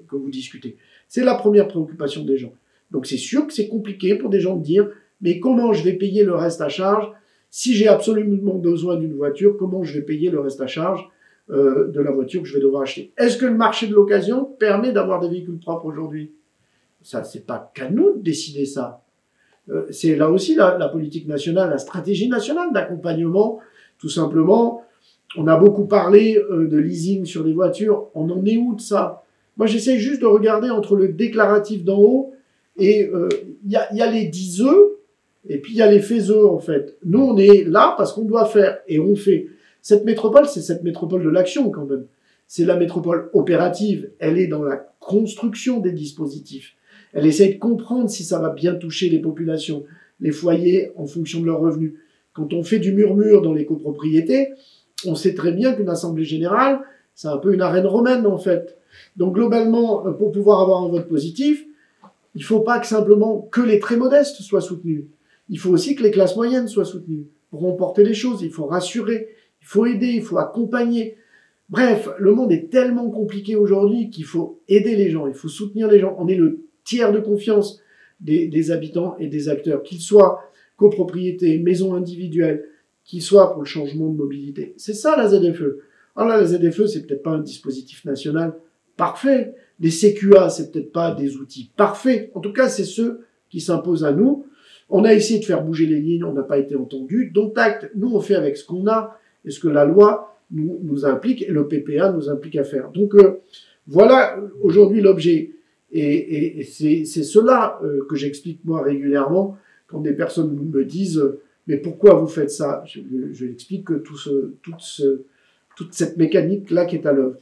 B: que vous discutez. C'est la première préoccupation des gens. Donc c'est sûr que c'est compliqué pour des gens de dire « mais comment je vais payer le reste à charge? Si j'ai absolument besoin d'une voiture, comment je vais payer le reste à charge de la voiture que je vais devoir acheter ?» Est-ce que le marché de l'occasion permet d'avoir des véhicules propres aujourd'hui? Ça, c'est pas qu'à nous de décider ça. C'est là aussi la politique nationale, la stratégie nationale d'accompagnement. Tout simplement, on a beaucoup parlé de leasing sur les voitures. On en est où de ça? Moi, j'essaie juste de regarder entre le déclaratif d'en haut et il y a les 10 œufs et puis il y a les faits œufs, en fait. Nous, on est là parce qu'on doit faire et on fait. Cette métropole, c'est cette métropole de l'action quand même. C'est la métropole opérative. Elle est dans la construction des dispositifs. Elle essaie de comprendre si ça va bien toucher les populations, les foyers en fonction de leurs revenus. Quand on fait du murmure dans les copropriétés, on sait très bien qu'une assemblée générale, c'est un peu une arène romaine en fait. Donc globalement, pour pouvoir avoir un vote positif, il ne faut pas que simplement que les très modestes soient soutenus. Il faut aussi que les classes moyennes soient soutenues pour remporter les choses. Il faut rassurer, il faut aider, il faut accompagner. Bref, le monde est tellement compliqué aujourd'hui qu'il faut aider les gens, il faut soutenir les gens. On est le tiers de confiance des habitants et des acteurs, qu'ils soient copropriétés, maisons individuelles, qu'ils soient pour le changement de mobilité. C'est ça la ZFE. Alors là, la ZFE, c'est peut-être pas un dispositif national, parfaits. Les CQA, c'est peut-être pas des outils parfaits. En tout cas, c'est ceux qui s'imposent à nous. On a essayé de faire bouger les lignes, on n'a pas été entendu. Donc, acte, nous, on fait avec ce qu'on a et ce que la loi nous implique et le PPA nous implique à faire. Donc, voilà aujourd'hui l'objet. Et c'est cela que j'explique moi régulièrement quand des personnes me disent « Mais pourquoi vous faites ça ?» Je l'explique que toute cette mécanique-là qui est à l'œuvre.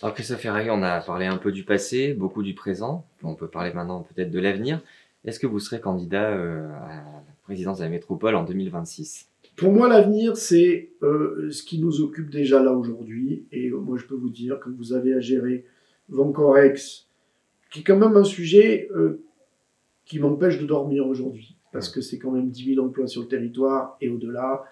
A: Alors Christophe Ferrari, on a parlé un peu du passé, beaucoup du présent. On peut parler maintenant peut-être de l'avenir. Est-ce que vous serez candidat à la présidence de la métropole en 2026 ?
B: Pour moi, l'avenir, c'est ce qui nous occupe déjà là aujourd'hui. Et moi, je peux vous dire que vous avez à gérer Vancorex, qui est quand même un sujet qui m'empêche de dormir aujourd'hui. Parce que c'est quand même 10 000 emplois sur le territoire et au-delà.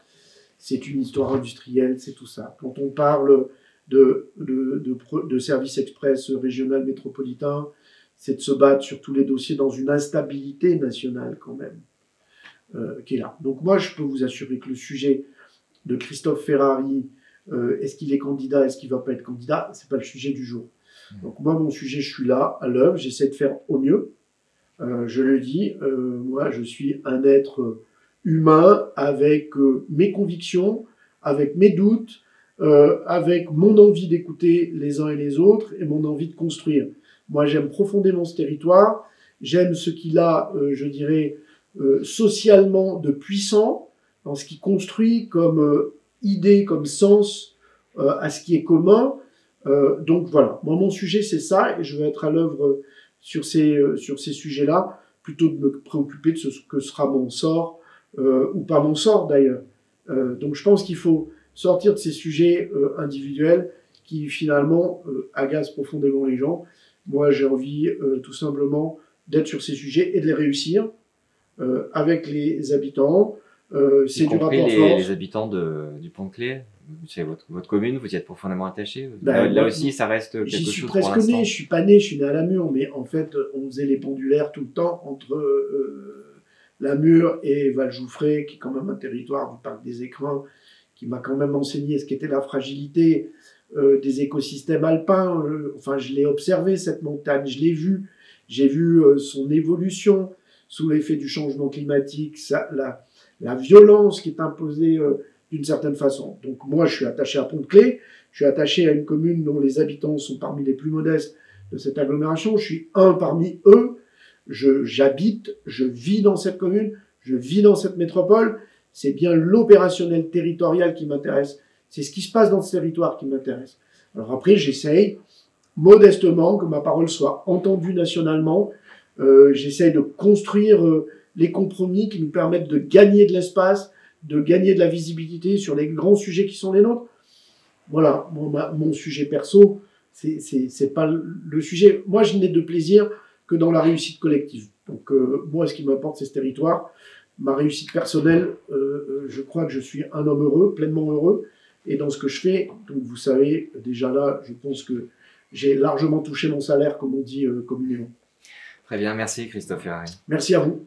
B: C'est une histoire industrielle, c'est tout ça. Quand on parle de services express régional métropolitain, c'est de se battre sur tous les dossiers dans une instabilité nationale quand même, qui est là. Donc moi, je peux vous assurer que le sujet de Christophe Ferrari, est-ce qu'il est candidat, est-ce qu'il ne va pas être candidat, c'est pas le sujet du jour. Donc moi, mon sujet, je suis là, à l'œuvre, j'essaie de faire au mieux. Je le dis, moi, je suis un être humain avec mes convictions, avec mes doutes, avec mon envie d'écouter les uns et les autres et mon envie de construire. Moi, j'aime profondément ce territoire. J'aime ce qu'il a, je dirais, socialement de puissant, dans ce qu'il construit comme idée, comme sens à ce qui est commun. Donc voilà, moi, mon sujet, c'est ça, et je vais être à l'œuvre sur ces sujets-là, plutôt de me préoccuper de ce que sera mon sort, ou pas mon sort d'ailleurs. Donc je pense qu'il faut sortir de ces sujets individuels qui finalement agacent profondément les gens. Moi, j'ai envie tout simplement d'être sur ces sujets et de les réussir avec les habitants. C'est du rapport force.
A: Les habitants du Pont-de-Claix, c'est votre commune, vous y êtes profondément attaché.
B: Ben,
A: là aussi, ça reste quelque chose.
B: J'y suis
A: pour
B: presque
A: l'instant.
B: né, je suis pas né, je suis né à Lamure, mais en fait, on faisait les pendulaires tout le temps entre Lamure et Valjouffré, qui est quand même un territoire du parc des Écrins, qui m'a quand même enseigné ce qu'était la fragilité des écosystèmes alpins. Enfin, je l'ai observé, cette montagne, je l'ai vue. J'ai vu son évolution sous l'effet du changement climatique, la violence qui est imposée d'une certaine façon. Donc moi, je suis attaché à Pont-de-Claix, je suis attaché à une commune dont les habitants sont parmi les plus modestes de cette agglomération. Je suis un parmi eux. J'habite, je vis dans cette commune, je vis dans cette métropole. C'est bien l'opérationnel territorial qui m'intéresse. C'est ce qui se passe dans ce territoire qui m'intéresse. Alors après, j'essaye modestement que ma parole soit entendue nationalement. J'essaye de construire les compromis qui nous permettent de gagner de l'espace, de gagner de la visibilité sur les grands sujets qui sont les nôtres. Voilà, mon sujet perso, c'est pas le sujet. Moi, je n'ai de plaisir que dans la réussite collective. Donc, moi, ce qui m'importe, c'est ce territoire. Ma réussite personnelle, je crois que je suis un homme heureux, pleinement heureux. Et dans ce que je fais, donc vous savez, déjà là, je pense que j'ai largement touché mon salaire, comme on dit communément.
A: Très bien, merci Christophe Ferrari.
B: Merci à vous.